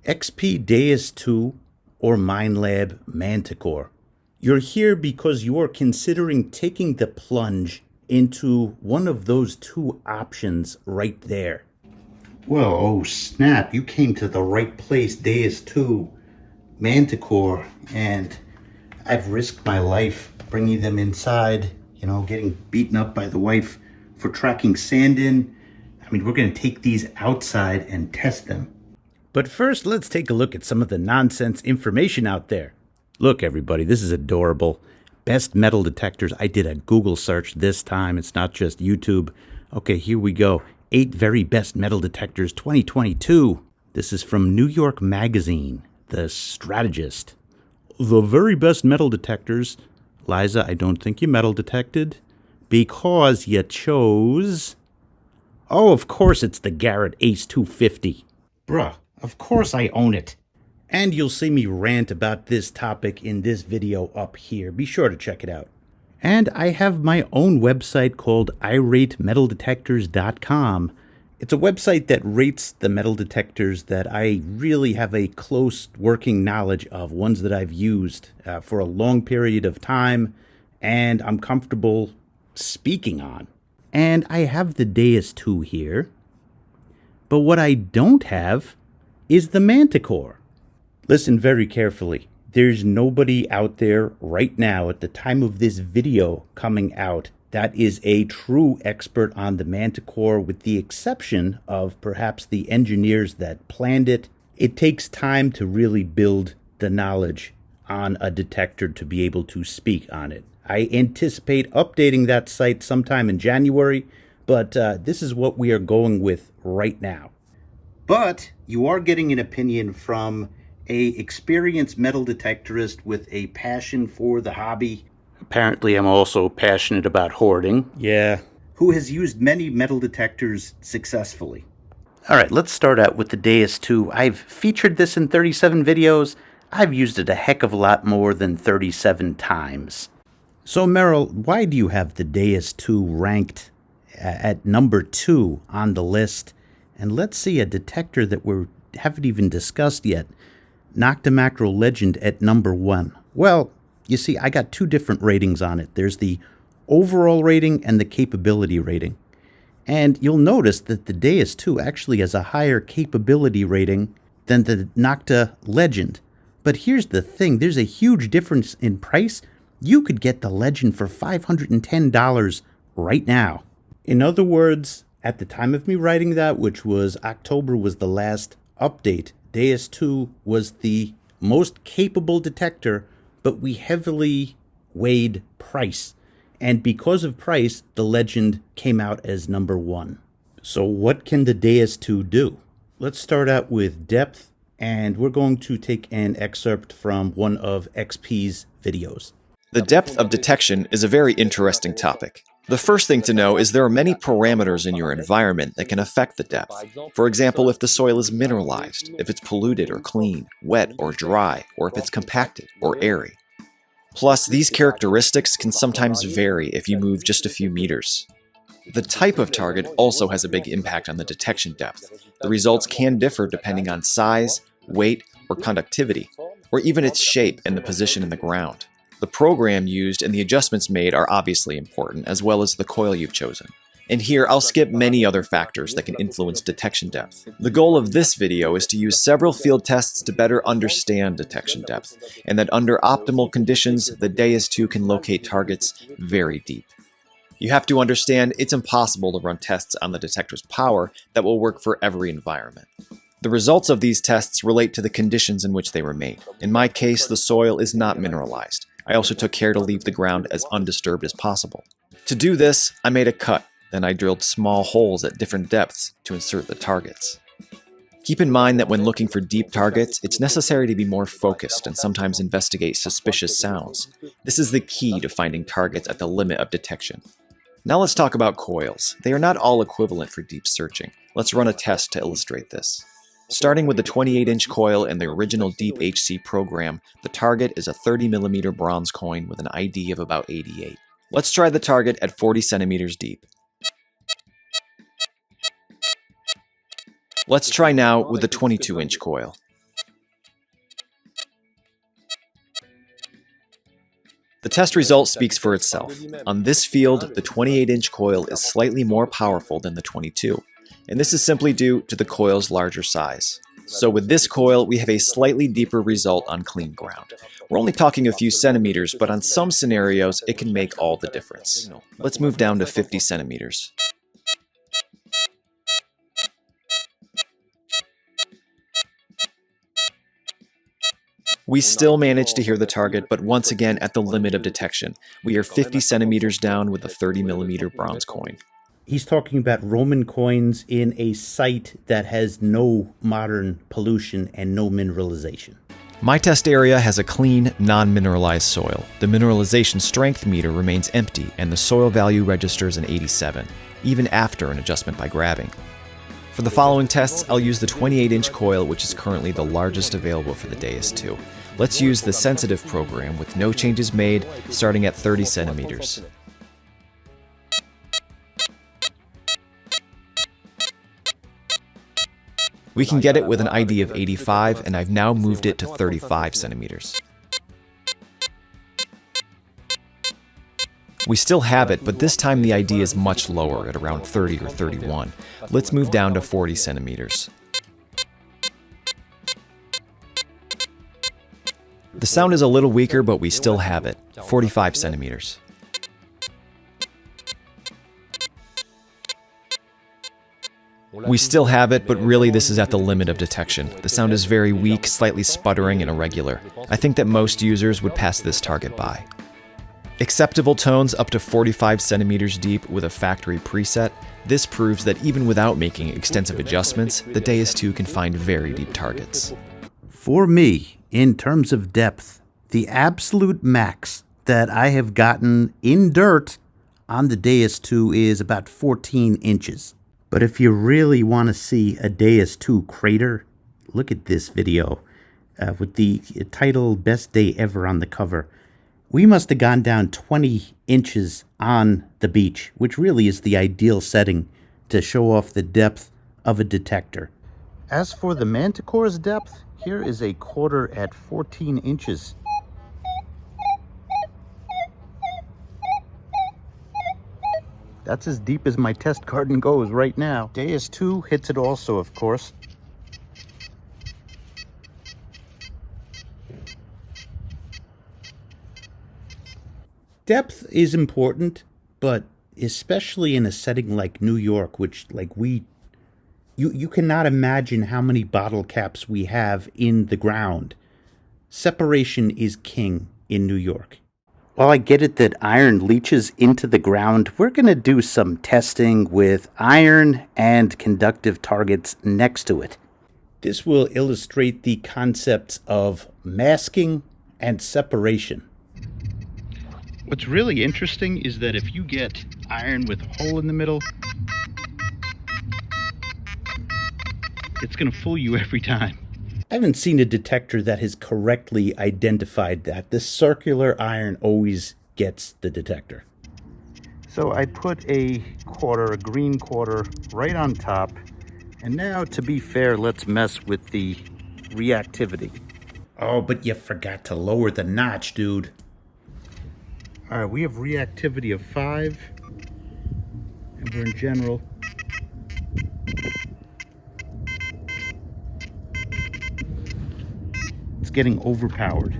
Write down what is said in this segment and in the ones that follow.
XP Deus 2 or Minelab Manticore. You're here because you are considering taking the plunge into one of those two options right there. Well, oh snap, you came to the right place, Deus 2, Manticore, and I've risked my life bringing them inside, getting beaten up by the wife for tracking sand in. I mean, we're going to take these outside and test them. But first, let's take a look at some of the nonsense information out there. Look, everybody, this is adorable. Best metal detectors. I did a Google search this time. It's not just YouTube. Okay, here we go. 8 very best metal detectors 2022. This is from New York Magazine, The Strategist. The very best metal detectors. Liza, I don't think you metal detected because you chose... Oh, of course it's the Garrett Ace 250. Bruh, of course I own it. And you'll see me rant about this topic in this video up here. Be sure to check it out. And I have my own website called iratemetaldetectors.com. It's a website that rates the metal detectors that I really have a close working knowledge of, ones that I've used for a long period of time and I'm comfortable speaking on. And I have the Deus 2 here, but what I don't have is the Manticore. Listen very carefully. There's nobody out there right now at the time of this video coming out that is a true expert on the Manticore, with the exception of perhaps the engineers that planned it. It takes time to really build the knowledge on a detector to be able to speak on it. I anticipate updating that site sometime in January, but this is what we are going with right now. But you are getting an opinion from a experienced metal detectorist with a passion for the hobby. Apparently, I'm also passionate about hoarding. Yeah. Who has used many metal detectors successfully. All right, let's start out with the Deus 2. I've featured this in 37 videos. I've used it a heck of a lot more than 37 times. So, Merrill, why do you have the Deus 2 ranked at number 2 on the list? And let's see a detector that we haven't even discussed yet, Nocta Macro Legend, at number 1. Well, you see, I got 2 different ratings on it. There's the overall rating and the capability rating. And you'll notice that the Deus 2 actually has a higher capability rating than the Nocta Legend. But here's the thing, there's a huge difference in price. You could get the Legend for $510 right now. In other words, at the time of me writing that, which was October, was the last update, Deus 2 was the most capable detector, but we heavily weighed price. And because of price, the Legend came out as number 1. So what can the Deus 2 do? Let's start out with depth, and we're going to take an excerpt from one of XP's videos. The depth of detection is a very interesting topic. The first thing to know is there are many parameters in your environment that can affect the depth. For example, if the soil is mineralized, if it's polluted or clean, wet or dry, or if it's compacted or airy. Plus, these characteristics can sometimes vary if you move just a few meters. The type of target also has a big impact on the detection depth. The results can differ depending on size, weight, or conductivity, or even its shape and the position in the ground. The program used and the adjustments made are obviously important, as well as the coil you've chosen. And here, I'll skip many other factors that can influence detection depth. The goal of this video is to use several field tests to better understand detection depth, and that under optimal conditions, the Deus 2 can locate targets very deep. You have to understand it's impossible to run tests on the detector's power that will work for every environment. The results of these tests relate to the conditions in which they were made. In my case, the soil is not mineralized. I also took care to leave the ground as undisturbed as possible. To do this, I made a cut, then I drilled small holes at different depths to insert the targets. Keep in mind that when looking for deep targets, it's necessary to be more focused and sometimes investigate suspicious sounds. This is the key to finding targets at the limit of detection. Now let's talk about coils. They are not all equivalent for deep searching. Let's run a test to illustrate this. Starting with the 28-inch coil in the original Deep HC program, the target is a 30mm bronze coin with an ID of about 88. Let's try the target at 40 centimeters deep. Let's try now with the 22-inch coil. The test result speaks for itself. On this field, the 28-inch coil is slightly more powerful than the 22, and this is simply due to the coil's larger size. So with this coil, we have a slightly deeper result on clean ground. We're only talking a few centimeters, but on some scenarios, it can make all the difference. Let's move down to 50 centimeters. We still manage to hear the target, but once again at the limit of detection. We are 50 centimeters down with a 30-millimeter bronze coin. He's talking about Roman coins in a site that has no modern pollution and no mineralization. My test area has a clean, non-mineralized soil. The mineralization strength meter remains empty, and the soil value registers an 87, even after an adjustment by grabbing. For the following tests, I'll use the 28-inch coil, which is currently the largest available for the Deus 2. Let's use the sensitive program with no changes made, starting at 30 centimeters. We can get it with an ID of 85, and I've now moved it to 35 centimeters. We still have it, but this time the ID is much lower at around 30 or 31. Let's move down to 40 centimeters. The sound is a little weaker, but we still have it. 45 centimeters. We still have it, but really this is at the limit of detection. The sound is very weak, slightly sputtering and irregular. I think that most users would pass this target by. Acceptable tones up to 45 centimeters deep with a factory preset. This proves that even without making extensive adjustments, the Deus 2 can find very deep targets. For me, in terms of depth, the absolute max that I have gotten in dirt on the Deus 2 is about 14 inches. But if you really want to see a Deus 2 crater, look at this video with the title Best Day Ever on the cover. We must have gone down 20 inches on the beach, which really is the ideal setting to show off the depth of a detector. As for the Manticore's depth, here is a quarter at 14 inches. That's as deep as my test garden goes right now. Deus 2 hits it also, of course. Depth is important, but especially in a setting like New York, which you cannot imagine how many bottle caps we have in the ground. Separation is king in New York. While I get it that iron leaches into the ground, we're going to do some testing with iron and conductive targets next to it. This will illustrate the concepts of masking and separation. What's really interesting is that if you get iron with a hole in the middle, it's going to fool you every time. I haven't seen a detector that has correctly identified that. The circular iron always gets the detector. So I put a green quarter, right on top. And now, to be fair, let's mess with the reactivity. Oh, but you forgot to lower the notch, dude. All right, we have reactivity of 5. And we're in general. It's getting overpowered.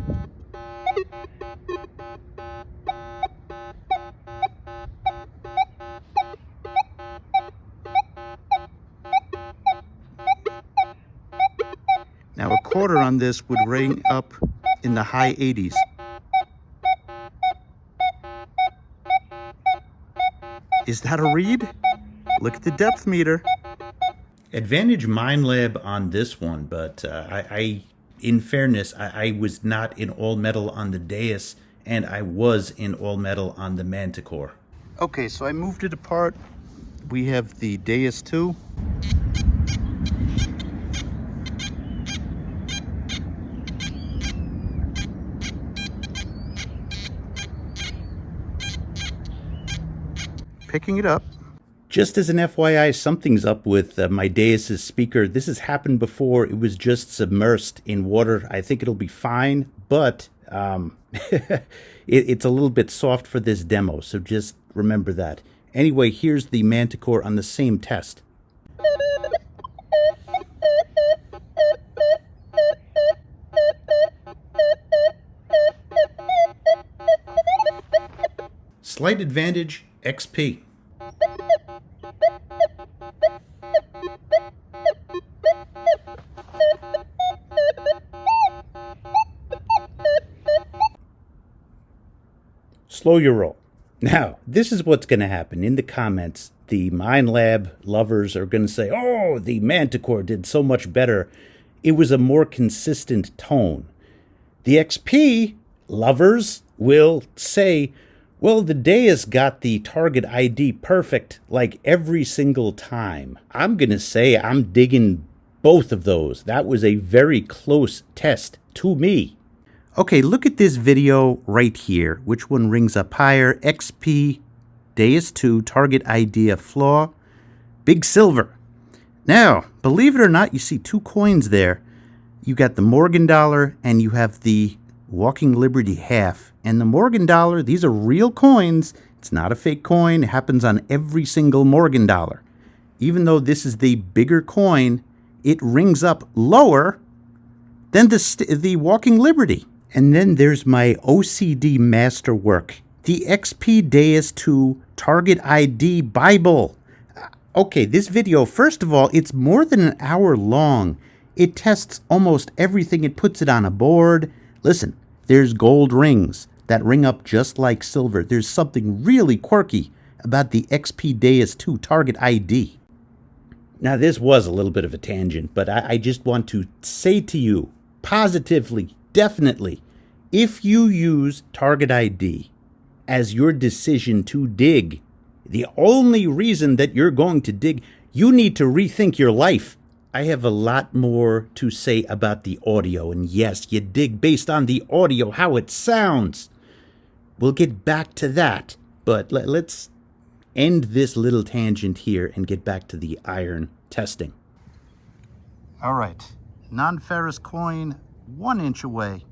Now a quarter on this would ring up in the high 80s. Is that a read? Look at the depth meter. Advantage Minelab on this one, but in fairness, I was not in all metal on the Deus, and I was in all metal on the Manticore. Okay, so I moved it apart. We have the Deus 2. Picking it up. Just as an FYI, something's up with my Deus's speaker. This has happened before. It was just submersed in water. I think it'll be fine, but It's a little bit soft for this demo, so just remember that. Anyway, here's the Manticore on the same test. Slight advantage, XP. Slow your roll. Now, this is what's going to happen. In the comments, the Minelab lovers are going to say, oh, the Manticore did so much better. It was a more consistent tone. The XP lovers will say, well, the Deus got the target ID perfect like every single time. I'm going to say I'm digging both of those. That was a very close test to me. Okay, look at this video right here. Which one rings up higher? XP, Deus 2, target idea flaw, Big Silver. Now, believe it or not, you see two coins there. You got the Morgan dollar and you have the Walking Liberty half. And the Morgan dollar, these are real coins. It's not a fake coin. It happens on every single Morgan dollar. Even though this is the bigger coin, it rings up lower than the Walking Liberty. And then there's my OCD masterwork, the XP Deus 2 Target ID Bible. Okay, this video, first of all, it's more than an hour long. It tests almost everything. It puts it on a board. Listen, there's gold rings that ring up just like silver. There's something really quirky about the XP Deus 2 Target ID. Now, this was a little bit of a tangent, but I just want to say to you, positively, definitely, if you use Target ID as your decision to dig, the only reason that you're going to dig, you need to rethink your life. I have a lot more to say about the audio, and yes, you dig based on the audio, how it sounds. We'll get back to that, but let's end this little tangent here and get back to the iron testing. All right, non-ferrous coin 1 inch away,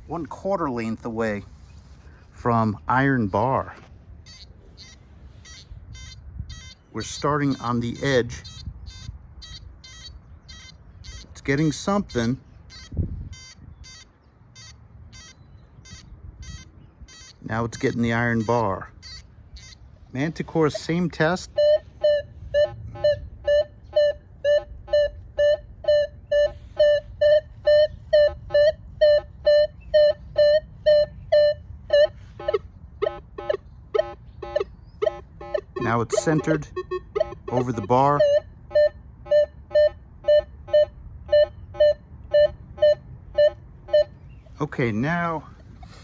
1/4 length away from iron bar. We're starting on the edge. It's getting something. Now it's getting the iron bar. Manticore, same test. Now it's centered over the bar. Okay, now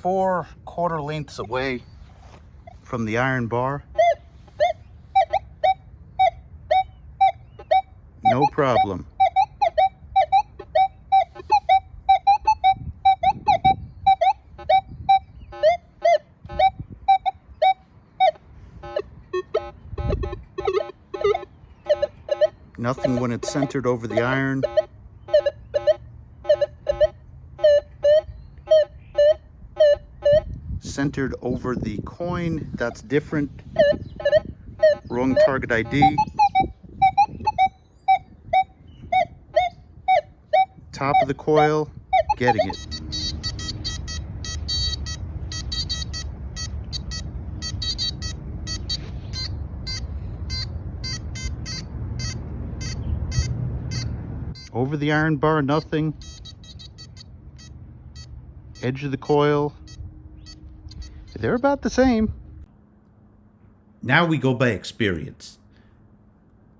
4/4 lengths away from the iron bar. No problem. Nothing when it's centered over the iron. Centered over the coin, that's different. Wrong target ID. Top of the coil, getting it. Over the iron bar, nothing. Edge of the coil, they're about the same. Now we go by experience.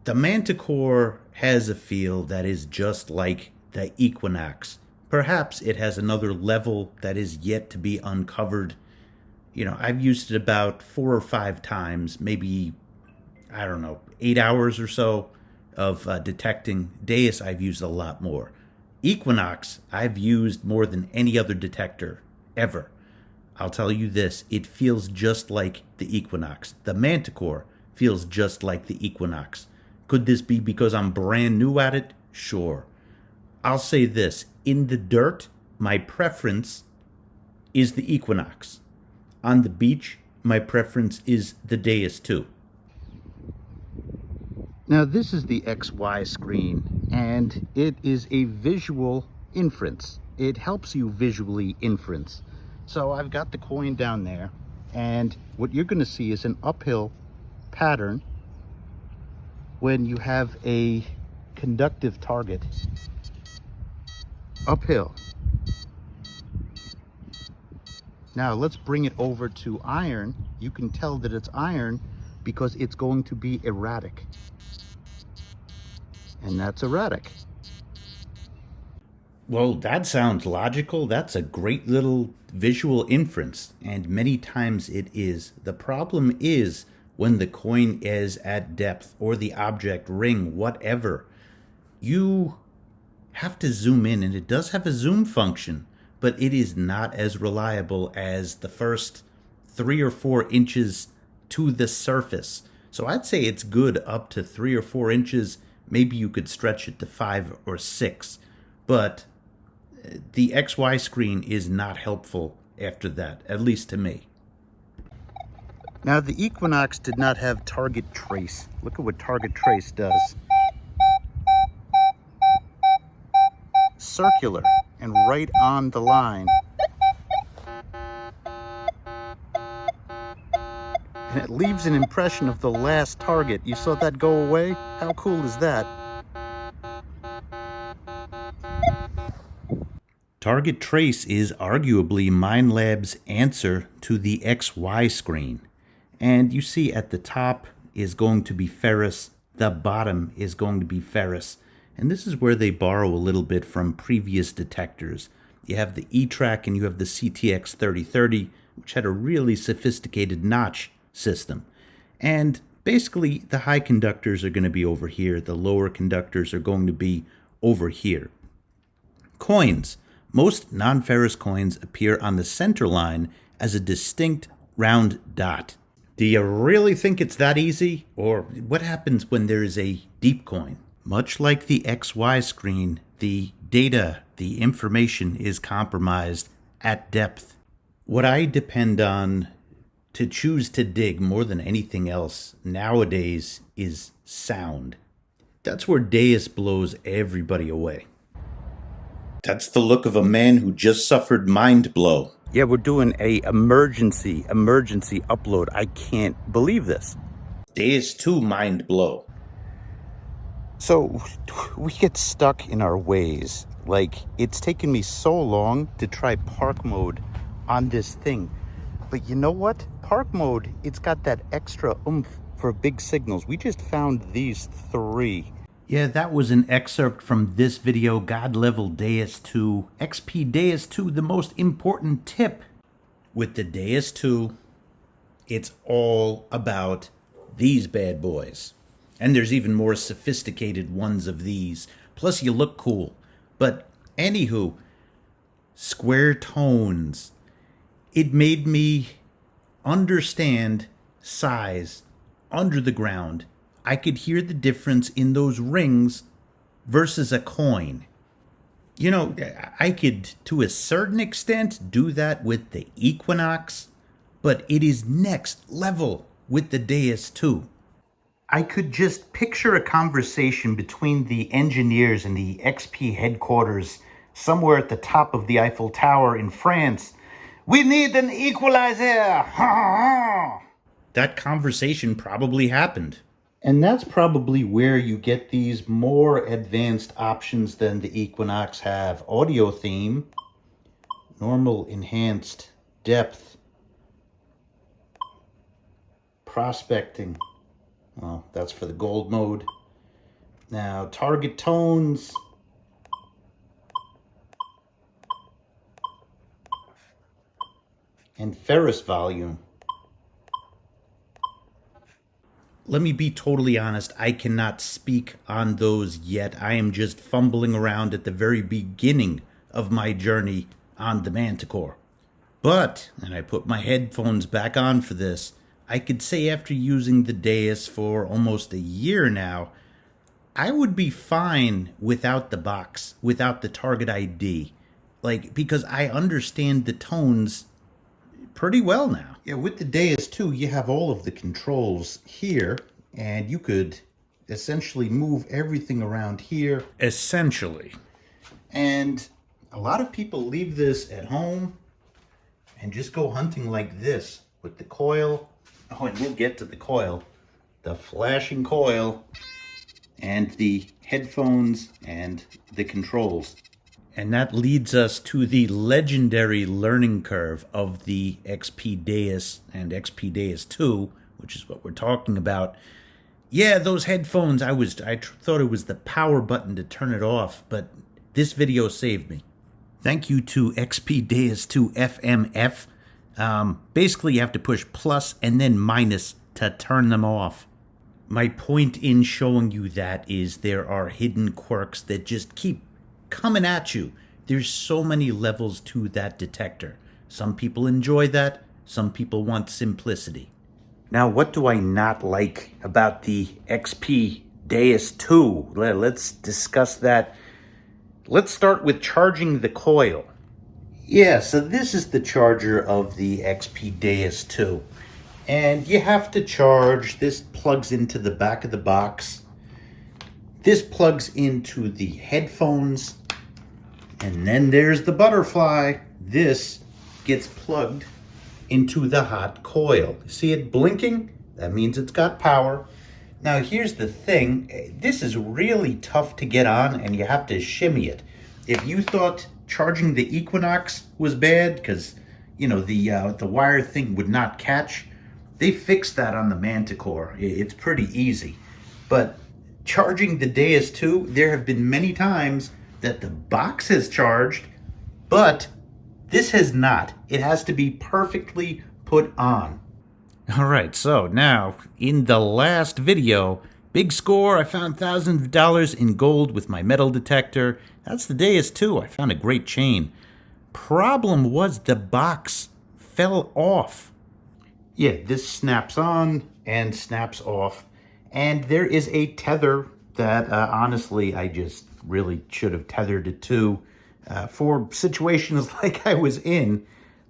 The Manticore has a feel that is just like the Equinox. Perhaps it has another level that is yet to be uncovered. You know, I've used it about 4 or 5 times, maybe, I don't know, 8 hours or so of detecting. Deus I've used a lot more. Equinox I've used more than any other detector ever. I'll tell you this, it feels just like the Equinox. The Manticore feels just like the Equinox. Could this be because I'm brand new at it? Sure. I'll say this, in the dirt, my preference is the Equinox. On the beach, my preference is the Deus 2. Now this is the XY screen, and it is a visual inference. It helps you visually inference. So I've got the coin down there, and what you're going to see is an uphill pattern when you have a conductive target uphill. Now let's bring it over to iron. You can tell that it's iron because it's going to be erratic. And that's erratic. Well, that sounds logical. That's a great little visual inference, and many times it is. The problem is when the coin is at depth, or the object, ring, whatever, you have to zoom in, and it does have a zoom function, but it is not as reliable as the first 3 or 4 inches to the surface. So I'd say it's good up to 3 or 4 inches. Maybe you could stretch it to 5 or 6, but the XY screen is not helpful after that, at least to me. Now the Equinox did not have target trace. Look at what target trace does. Circular and right on the line. And it leaves an impression of the last target. You saw that go away? How cool is that? Target trace is arguably Minelab's answer to the XY screen. And you see at the top is going to be ferrous, the bottom is going to be ferrous. And this is where they borrow a little bit from previous detectors. You have the E-Track and you have the CTX 3030, which had a really sophisticated notch system. And basically the high conductors are going to be over here, the lower conductors are going to be over here. Coins. Most non-ferrous coins appear on the center line as a distinct round dot. Do you really think it's that easy? Or what happens when there is a deep coin? Much like the XY screen, the data, the information is compromised at depth. What I depend on to choose to dig more than anything else nowadays is sound. That's where Deus blows everybody away. That's the look of a man who just suffered mind blow. Yeah, we're doing a emergency upload. I can't believe this. Deus 2 mind blow. So we get stuck in our ways. Like, it's taken me so long to try park mode on this thing. But you know what? Park mode, it's got that extra oomph for big signals. We just found these 3. Yeah, that was an excerpt from this video, God Level Deus 2, XP Deus 2, the most important tip. With the Deus 2, it's all about these bad boys. And there's even more sophisticated ones of these. Plus you look cool. But anywho, square tones. It made me understand size under the ground. I could hear the difference in those rings versus a coin. You know, I could, to a certain extent, do that with the Equinox, but it is next level with the Deus 2. I could just picture a conversation between the engineers in the XP headquarters somewhere at the top of the Eiffel Tower in France. We need an equalizer! That conversation probably happened. And that's probably where you get these more advanced options than the Equinox have. Audio theme, normal, enhanced, depth, prospecting. Well, that's for the gold mode. Now, target tones. And ferrous volume. Let me be totally honest, I cannot speak on those yet. I am just fumbling around at the very beginning of my journey on the Manticore. But, and I put my headphones back on for this, I could say after using the Deus for almost a year now, I would be fine without the box, without the target ID. Like, because I understand the tones pretty well now. Yeah, with the Deus 2, you have all of the controls here, and you could essentially move everything around here. Essentially. And a lot of people leave this at home and just go hunting like this with the coil. Oh, and we'll get to the coil. The flashing coil and the headphones and the controls. And that leads us to the legendary learning curve of the XP Deus and XP Deus 2, which is what we're talking about. Yeah, those headphones, I thought it was the power button to turn it off, but this video saved me. Thank you to XP Deus 2 FMF. Basically, you have to push plus and then minus to turn them off. My point in showing you that is there are hidden quirks that just keep coming at you. There's so many levels to that detector. Some people enjoy that. Some people want simplicity. Now, what do I not like about the XP Deus 2? Let's discuss that. Let's start with charging the coil. Yeah, so this is the charger of the XP Deus 2. And you have to charge. This plugs into the back of the box. This plugs into the headphones. And then there's the butterfly. This gets plugged into the hot coil. See it blinking? That means it's got power. Now here's the thing. This is really tough to get on, and you have to shimmy it. If you thought charging the Equinox was bad because, you know, the wire thing would not catch, they fixed that on the Manticore. It's pretty easy. But charging the Deus 2, there have been many times that the box has charged, but this has not. It has to be perfectly put on. All right, so now in the last video, big score, I found thousands of dollars in gold with my metal detector. That's the Deus 2. I found a great chain. Problem was the box fell off. Yeah, this snaps on and snaps off. And there is a tether that honestly I just really should have tethered it to for situations like I was in.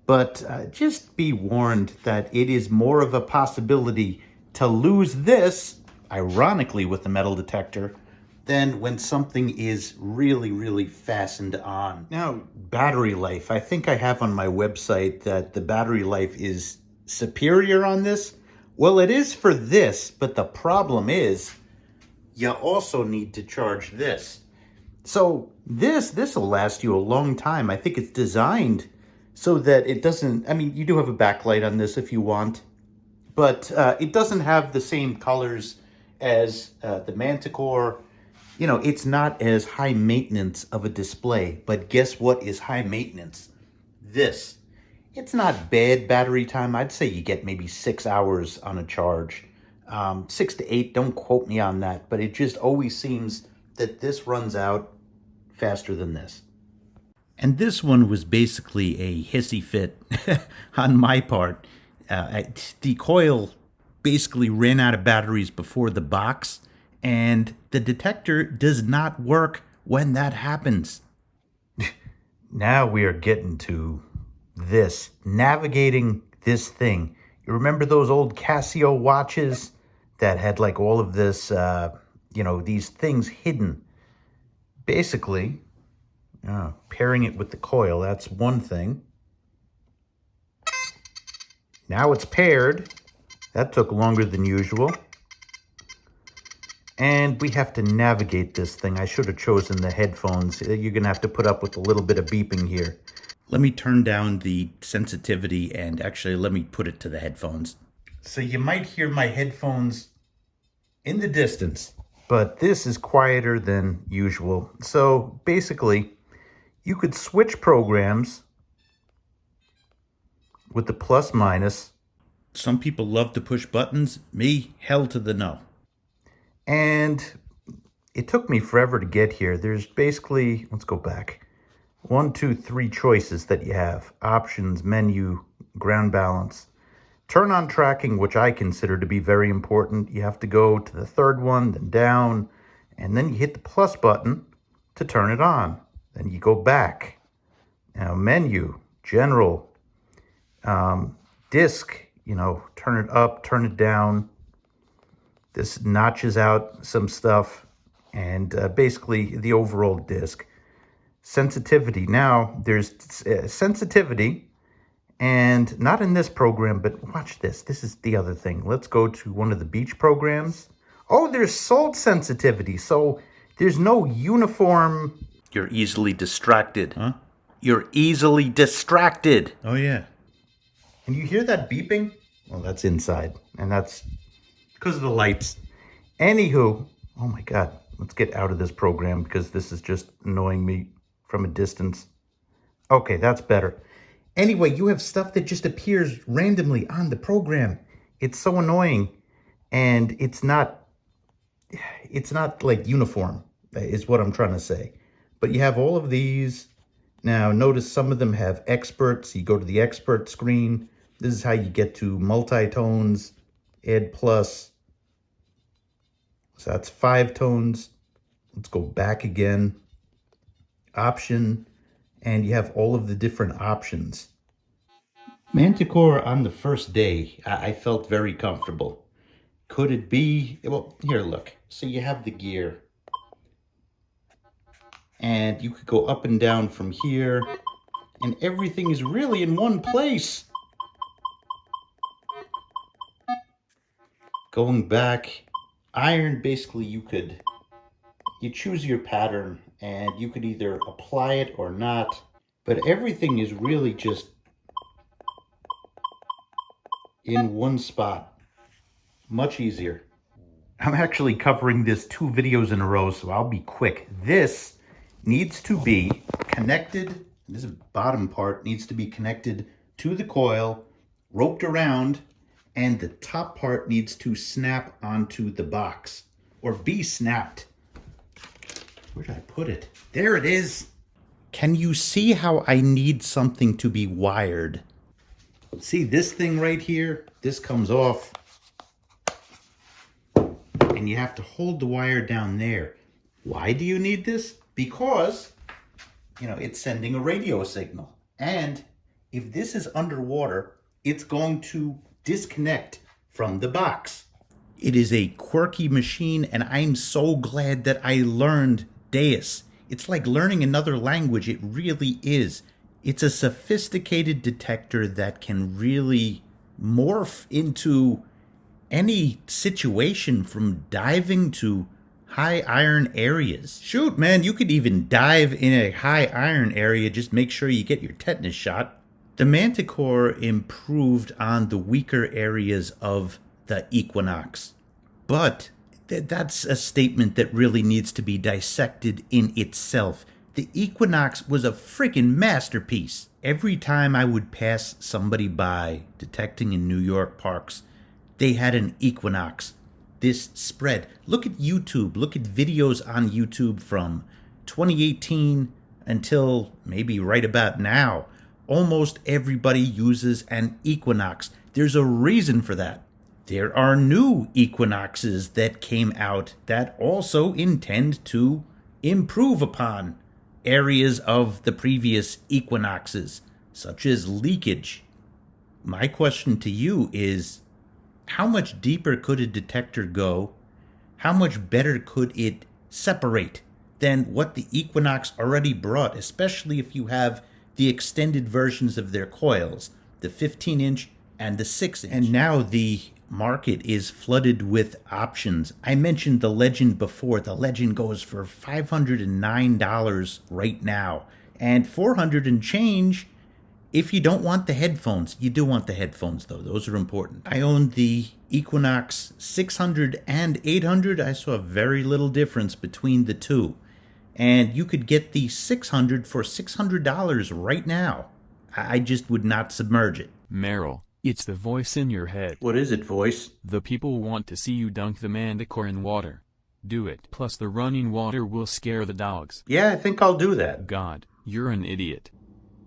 But just be warned that it is more of a possibility to lose this, ironically with the metal detector, than when something is really, really fastened on. Now, battery life. I think I have on my website that the battery life is superior on this. Well, it is for this, but the problem is you also need to charge this. So this will last you a long time. I think it's designed so that it doesn't, I mean, you do have a backlight on this if you want, but it doesn't have the same colors as the Manticore. You know, it's not as high maintenance of a display, but guess what is high maintenance? This. It's not bad battery time. I'd say you get maybe 6 hours on a charge. 6 to 8, don't quote me on that, but it just always seems that this runs out faster than this. And this one was basically a hissy fit on my part. The coil basically ran out of batteries before the box, and the detector does not work when that happens. Now we are getting to this, navigating this thing. You remember those old Casio watches that had like all of this, these things hidden? Basically, pairing it with the coil, that's one thing. Now it's paired. That took longer than usual. And we have to navigate this thing. I should have chosen the headphones. You're going to have to put up with a little bit of beeping here. Let me turn down the sensitivity and actually let me put it to the headphones. So you might hear my headphones in the distance, but this is quieter than usual. So basically, you could switch programs with the plus minus. Some people love to push buttons. Me, hell to the no. And it took me forever to get here. There's basically, let's go back. 1, 2, 3 choices that you have. Options, menu, ground balance. Turn on tracking, which I consider to be very important. You have to go to the third one, then down, and then you hit the plus button to turn it on. Then you go back. Now, menu, general, disc, turn it up, turn it down. This notches out some stuff, and basically the overall disc. Sensitivity. Now, there's sensitivity, and not in this program, but watch this. This is the other thing. Let's go to one of the beach programs. Oh, there's salt sensitivity. So there's no uniform. You're easily distracted. Huh? You're easily distracted. Oh, yeah. Can you hear that beeping? Well, that's inside, and that's because of the lights. Anywho, oh my God, let's get out of this program because this is just annoying me from a distance. Okay, that's better. Anyway, you have stuff that just appears randomly on the program. It's so annoying, and it's not like uniform, is what I'm trying to say. But you have all of these. Now, notice some of them have experts. You go to the expert screen. This is how you get to multi-tones, add plus. So that's 5 tones. Let's go back again. Option, and you have all of the different options. Manticore on the first day, I felt very comfortable. Could it be? Well, here, look. So you have the gear. And you could go up and down from here. And everything is really in one place. Going back, iron, basically you choose your pattern and you could either apply it or not. But everything is really just in one spot. Much easier. I'm actually covering this 2 videos in a row, so I'll be quick. This needs to be connected. This bottom part needs to be connected to the coil, roped around, and the top part needs to snap onto the box or be snapped. Where did I put it? There it is. Can you see how I need something to be wired? See this thing right here? This comes off. And you have to hold the wire down there. Why do you need this? Because, it's sending a radio signal. And if this is underwater, it's going to disconnect from the box. It is a quirky machine, and I'm so glad that I learned Deus. It's like learning another language. It really is. It's a sophisticated detector that can really morph into any situation, from diving to high iron areas. Shoot, man, you could even dive in a high iron area. Just make sure you get your tetanus shot. The Manticore improved on the weaker areas of the Equinox. But that's a statement that really needs to be dissected in itself. The Equinox was a freaking masterpiece. Every time I would pass somebody by detecting in New York parks, they had an Equinox. This spread. Look at YouTube. Look at videos on YouTube from 2018 until maybe right about now. Almost everybody uses an Equinox. There's a reason for that. There are new Equinoxes that came out that also intend to improve upon areas of the previous Equinoxes, such as leakage. My question to you is, how much deeper could a detector go? How much better could it separate than what the Equinox already brought, especially if you have the extended versions of their coils, the 15-inch and the 6-inch. And now the market is flooded with options. I mentioned the Legend before. The Legend goes for $509 right now, and $400 and change if you don't want the headphones. You do want the headphones, though. Those are important. I owned the Equinox 600 and 800. I saw very little difference between the two. And you could get the 600 for $600 right now. I just would not submerge it. Merrill, it's the voice in your head. What is it, voice? The people want to see you dunk the Manticore in water. Do it. Plus the running water will scare the dogs. Yeah, I think I'll do that. God, you're an idiot.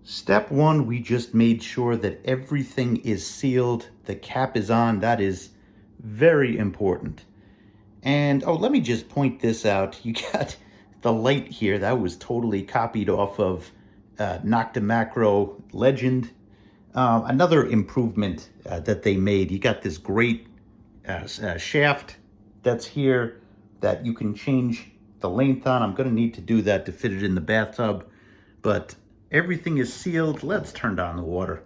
Step 1, we just made sure that everything is sealed. The cap is on. That is very important. And, let me just point this out. You got the light here. That was totally copied off of Nocta Macro Legend. Another improvement that they made, you got this great shaft that's here that you can change the length on. I'm going to need to do that to fit it in the bathtub, but everything is sealed. Let's turn down the water.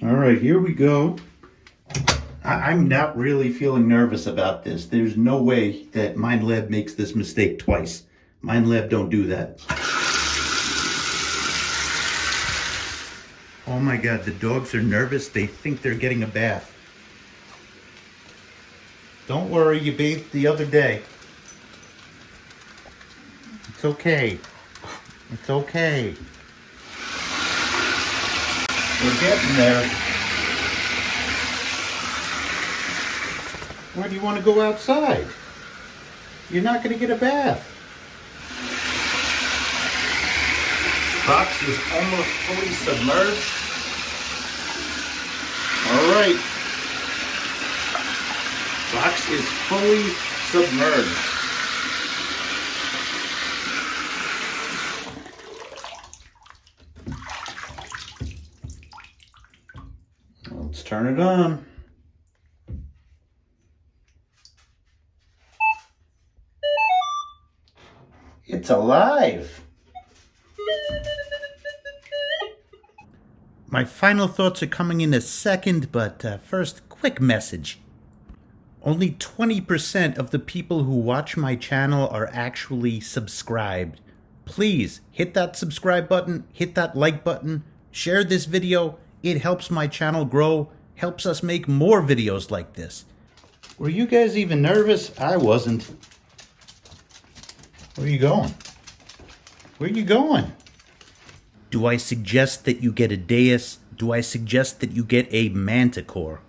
All right, here we go. I'm not really feeling nervous about this. There's no way that Minelab makes this mistake twice. Minelab don't do that. Oh my God, the dogs are nervous. They think they're getting a bath. Don't worry, you bathed the other day. It's okay. It's okay. We're getting there. Why do you want to go outside? You're not going to get a bath. Box is almost fully submerged. All right. Box is fully submerged. Let's turn it on. It's alive. My final thoughts are coming in a second, but first, quick message. Only 20% of the people who watch my channel are actually subscribed. Please hit that subscribe button, hit that like button, share this video. It helps my channel grow, helps us make more videos like this. Were you guys even nervous? I wasn't. Where are you going? Where are you going? Do I suggest that you get a Deus? Do I suggest that you get a Manticore?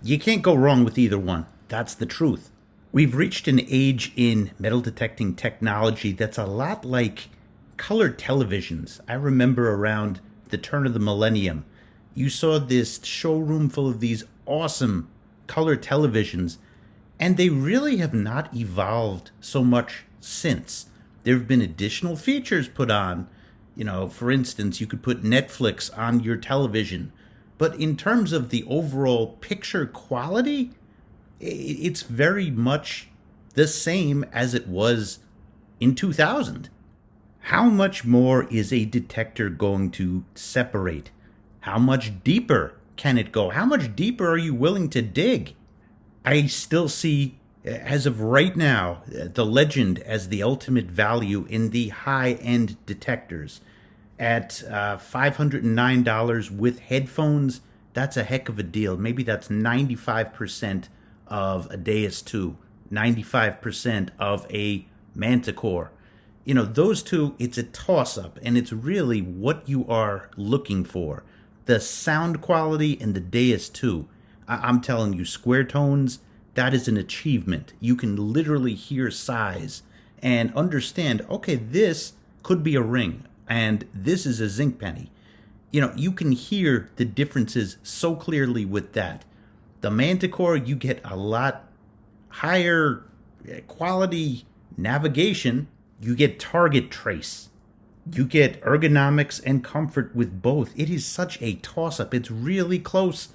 You can't go wrong with either one. That's the truth. We've reached an age in metal detecting technology that's a lot like color televisions. I remember around the turn of the millennium, you saw this showroom full of these awesome color televisions, and they really have not evolved so much since. There have been additional features put on. You know, for instance, you could put Netflix on your television. But in terms of the overall picture quality, it's very much the same as it was in 2000. How much more is a detector going to separate? How much deeper can it go? How much deeper are you willing to dig? I still see, as of right now, the Legend as the ultimate value in the high-end detectors. At $509 with headphones, that's a heck of a deal. Maybe that's 95% of a Deus 2, 95% of a Manticore. You know, those two, it's a toss-up, and it's really what you are looking for. The sound quality in the Deus 2, I'm telling you, square tones, that is an achievement. You can literally hear size and understand, okay, this could be a ring, and this is a zinc penny. You know, you can hear the differences so clearly with that. The Manticore, you get a lot higher quality navigation. You get target trace. You get ergonomics and comfort with both. It is such a toss-up. It's really close.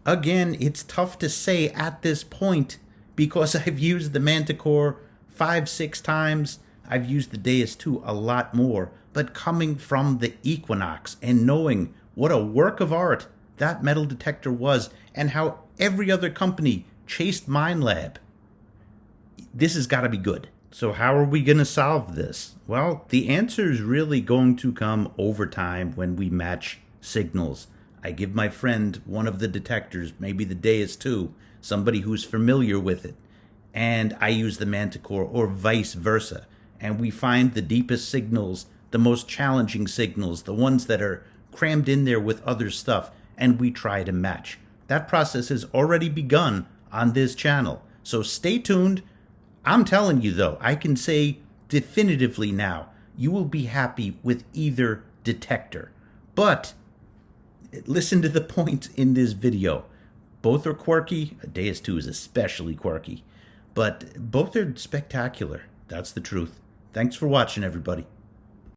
Again, it's tough to say at this point because I've used the Manticore 5-6 times. I've used the Deus 2 a lot more. But coming from the Equinox and knowing what a work of art that metal detector was and how every other company chased Minelab, this has got to be good. So how are we going to solve this? Well, the answer is really going to come over time when we match signals. I give my friend one of the detectors, maybe the Deus 2, somebody who's familiar with it, and I use the Manticore or vice versa. And we find the deepest signals, the most challenging signals, the ones that are crammed in there with other stuff, and we try to match. That process has already begun on this channel. So stay tuned. I'm telling you though, I can say definitively now, you will be happy with either detector. But listen to the point in this video. Both are quirky. Deus 2 is especially quirky. But both are spectacular. That's the truth. Thanks for watching, everybody.